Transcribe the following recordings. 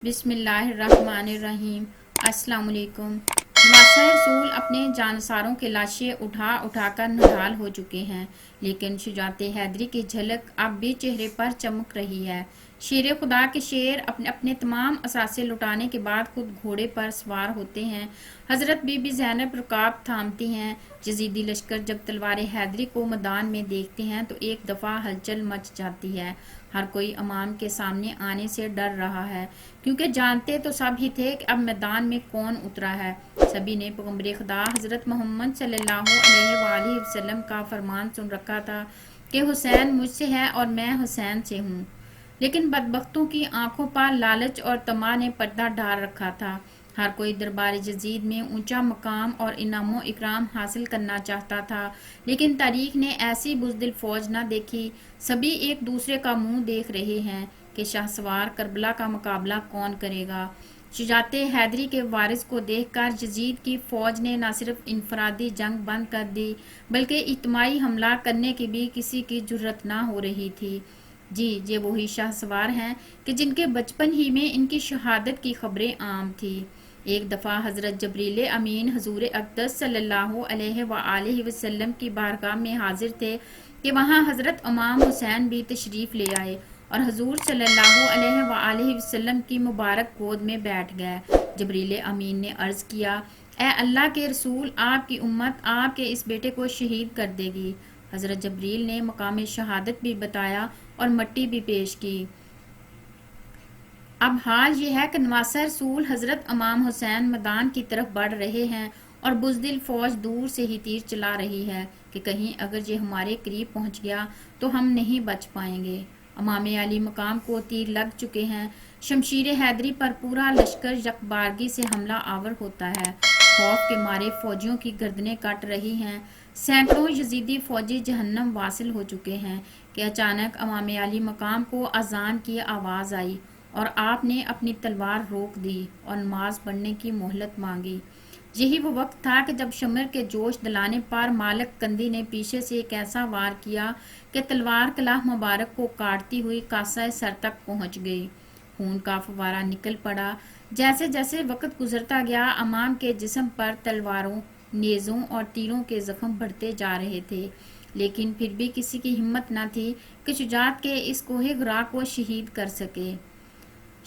بسم اللہ الرحمن الرحیم۔ السلام علیکم۔ نواسہ رسول اپنے جانثاروں کے لاشیں اٹھا اٹھا کر نڈھال ہو چکے ہیں، لیکن شجاعت حیدری کی جھلک اب بھی چہرے پر چمک رہی ہے۔ شیر خدا کے شیر اپنے تمام اثاثے لٹانے کے بعد خود گھوڑے پر سوار ہوتے ہیں۔ حضرت بی بی زینب رکاب تھامتی ہیں۔ یزیدی لشکر جب تلوار حیدری کو میدان میں دیکھتے ہیں تو ایک دفعہ ہلچل مچ جاتی ہے۔ ہر کوئی امام کے سامنے آنے سے ڈر رہا ہے، کیونکہ جانتے تو سب ہی تھے کہ اب میدان میں کون اترا ہے۔ سبھی نے پیغمبر خدا حضرت محمد صلی اللہ علیہ وآلہ وسلم کا فرمان سن رکھا تھا کہ حسین مجھ سے ہے اور میں حسین سے ہوں، لیکن بدبختوں کی آنکھوں پر لالچ اور طمع نے پردہ ڈال رکھا تھا۔ ہر کوئی دربار یزید میں اونچا مقام اور انعام و اکرام حاصل کرنا چاہتا تھا، لیکن تاریخ نے ایسی بزدل فوج نہ دیکھی۔ سبھی ایک دوسرے کا منہ دیکھ رہے ہیں کہ شاہسوار کربلا کا مقابلہ کون کرے گا۔ شجاعت حیدری کے وارث کو دیکھ کر یزید کی فوج نے نہ صرف انفرادی جنگ بند کر دی، بلکہ اجتماعی حملہ کرنے کی بھی کسی کی جرأت نہ ہو رہی تھی۔ جی یہ وہی شاہسوار ہیں کہ جن کے بچپن ہی میں ان کی شہادت کی خبریں عام تھی۔ ایک دفعہ حضرت جبریل امین حضور اقدس صلی اللہ علیہ وآلہ وسلم کی بارگاہ میں حاضر تھے کہ وہاں حضرت امام حسین بھی تشریف لے آئے اور حضور صلی اللہ علیہ وآلہ وسلم کی مبارک گود میں بیٹھ گئے۔ جبریل امین نے عرض کیا، اے اللہ کے رسول، آپ کی امت آپ کے اس بیٹے کو شہید کر دے گی۔ حضرت جبریل نے مقام شہادت بھی بتایا اور مٹی بھی پیش کی۔ اب حال یہ ہے کہ نواسہ رسول حضرت امام حسین میدان کی طرف بڑھ رہے ہیں اور بزدل فوج دور سے ہی تیر چلا رہی ہے کہ کہیں اگر یہ ہمارے قریب پہنچ گیا تو ہم نہیں بچ پائیں گے۔ امام علی مقام کو تیر لگ چکے ہیں۔ شمشیر حیدری پر پورا لشکر یکبارگی سے حملہ آور ہوتا ہے۔ خوف کے مارے فوجیوں کی گردنیں کٹ رہی ہیں۔ سینکڑوں یزیدی فوجی جہنم واصل ہو چکے ہیں کہ اچانک امام علی مقام کو اذان کی آواز آئی اور آپ نے اپنی تلوار روک دی اور نماز پڑھنے کی مہلت مانگی۔ یہی وہ وقت تھا کہ جب شمر کے جوش دلانے پر مالک کندی نے پیچھے سے ایک ایسا وار کیا کہ تلوار کلاہ مبارک کو کاٹتی ہوئی کاسہ سر تک پہنچ گئی۔ خون کا فوارہ نکل پڑا۔ جیسے جیسے وقت گزرتا گیا امام کے جسم پر تلواروں، نیزوں اور تیروں کے زخم بڑھتے جا رہے تھے، لیکن پھر بھی کسی کی ہمت نہ تھی کہ شجاعت کے اس کوہ گراں کو شہید کر سکے۔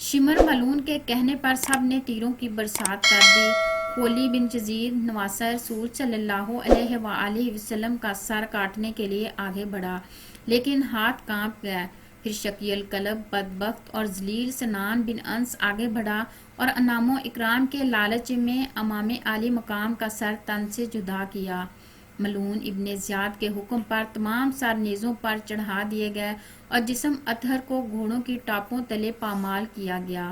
شمر ملعون کے کہنے پر سب نے تیروں کی برسات کر دی۔ خولی بن یزید نواسہ رسول صلی اللہ علیہ وآلہ وسلم کا سر کاٹنے کے لیے آگے بڑھا، لیکن ہاتھ کانپ گئے۔ پھر شقی القلب، بدبخت اور ذلیل سنان بن انس آگے بڑھا اور انعام و اکرام کے لالچ میں امام علی مقام کا سر تن سے جدا کیا۔ ملعون ابن زیاد کے حکم پر تمام سر نیزوں پر چڑھا دیے گئے اور جسم اطہر کو گھوڑوں کی ٹاپوں تلے پامال کیا گیا۔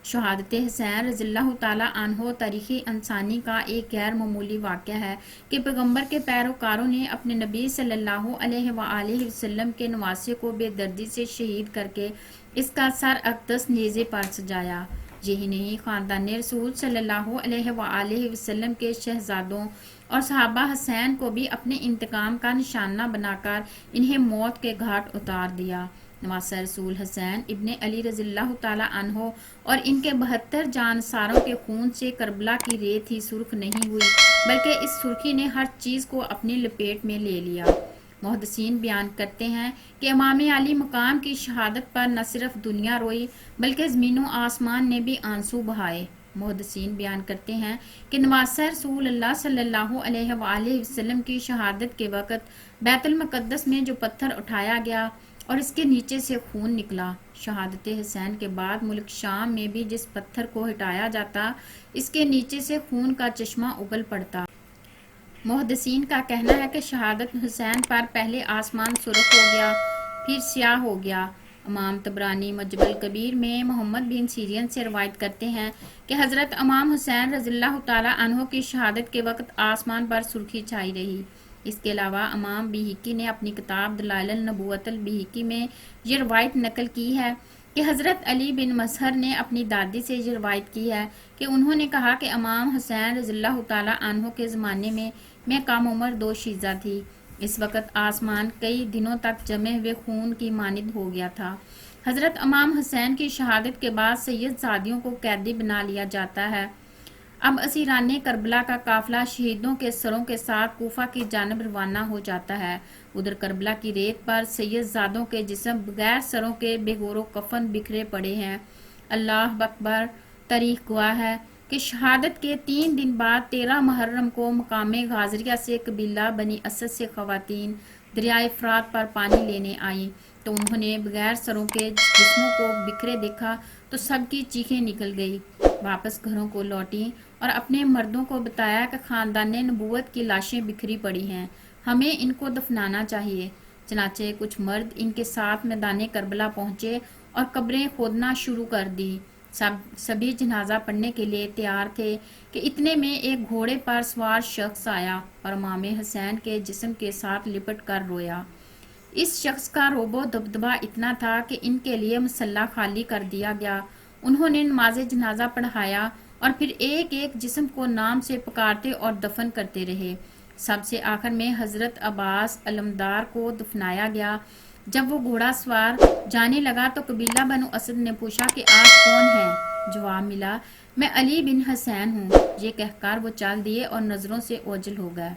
شہادت حسین رضی اللہ تعالیٰ عنہ تاریخی انسانی کا ایک غیر معمولی واقعہ ہے کہ پیغمبر کے پیروکاروں نے اپنے نبی صلی اللہ علیہ وآلہ وسلم کے نواسے کو بے دردی سے شہید کر کے اس کا سر اقدس نیزے پر سجایا۔ یہی نہیں، خاندان رسول صلی اللہ علیہ وآلہ وسلم کے شہزادوں اور صحابہ حسین کو بھی اپنے انتقام کا نشانہ بنا کر انہیں موت کے گھاٹ اتار دیا۔ نواسہ رسول حسین ابن علی رضی اللہ تعالیٰ عنہ اور ان کے 72 جانثاروں کے خون سے کربلا کی ریت ہی سرخ نہیں ہوئی، بلکہ اس سرخی نے ہر چیز کو اپنی لپیٹ میں لے لیا۔ محدثین بیان کرتے ہیں کہ امام علی مقام کی شہادت پر نہ صرف دنیا روئی بلکہ زمین و آسمان نے بھی آنسو بہائے۔ محدثین بیان کرتے ہیں کہ نواسہ رسول اللہ صلی اللہ علیہ وآلہ وسلم کی شہادت کے وقت بیت المقدس میں جو پتھر اٹھایا گیا اور اس کے نیچے سے خون نکلا، شہادت حسین کے بعد ملک شام میں بھی جس پتھر کو ہٹایا جاتا اس کے نیچے سے خون کا چشمہ ابل پڑتا۔ محدثین کا کہنا ہے کہ شہادت حسین پر پہلے آسمان سرخ ہو گیا، پھر سیاہ ہو گیا۔ امام طبرانی معجم الکبیر میں محمد بن سیرین سے روایت کرتے ہیں کہ حضرت امام حسین رضی اللہ تعالیٰ عنہ کی شہادت کے وقت آسمان پر سرخی چھائی رہی۔ اس کے علاوہ امام بیہقی نے اپنی کتاب دلائل النبوۃ البیہقی میں یہ روایت نقل کی ہے کہ حضرت علی بن مظہر نے اپنی دادی سے یہ روایت کی ہے کہ انہوں نے کہا کہ امام حسین رضی اللہ تعالیٰ عنہ کے زمانے میں کم عمر دوشیزہ تھی۔ اس وقت آسمان کئی دنوں تک جمے ہوئے خون کی مانند ہو گیا تھا۔ حضرت امام حسین کی شہادت کے بعد سید زادیوں کو قیدی بنا لیا جاتا ہے۔ اب اسیران کربلا کا قافلہ شہیدوں کے سروں کے ساتھ کوفہ کی جانب روانہ ہو جاتا ہے۔ ادھر کربلا کی ریت پر سید زادوں کے جسم بغیر سروں کے بے گور و کفن بکھرے پڑے ہیں۔ اللہ اکبر! تاریخ گواہ ہے کہ شہادت کے 3 دن بعد 13 محرم کو مقام غازریہ سے قبیلہ بنی اسد سے خواتین دریائے فرات پر پانی لینے آئیں تو انہوں نے بغیر سروں کے جسموں کو بکھرے دیکھا تو سب کی چیخیں نکل گئی، واپس گھروں کو لوٹیں اور اپنے مردوں کو بتایا کہ خاندان نبوت کی لاشیں بکھری پڑی ہیں، ہمیں ان کو دفنانا چاہیے۔ چنانچہ کچھ مرد ان کے ساتھ میدان کربلا پہنچے اور قبریں کھودنا شروع کر دی۔ سبھی جنازہ پڑھنے کے لیے تیار تھے کہ اتنے میں ایک گھوڑے پر سوار شخص آیا اور امام حسین کے جسم کے ساتھ لپٹ کر رویا۔ اس شخص کا رعب و دبدبہ اتنا تھا کہ ان کے لیے مصلی خالی کر دیا گیا۔ انہوں نے نماز جنازہ پڑھایا اور پھر ایک ایک جسم کو نام سے پکارتے اور دفن کرتے رہے۔ سب سے آخر میں حضرت عباس علمدار کو دفنایا گیا۔ جب وہ گھوڑا سوار جانے لگا تو قبیلہ بنو اسد نے پوچھا کہ آپ کون ہیں؟ جواب ملا، میں علی بن حسین ہوں۔ یہ کہہ کر وہ چل دیے اور نظروں سے اوجھل ہو گئے۔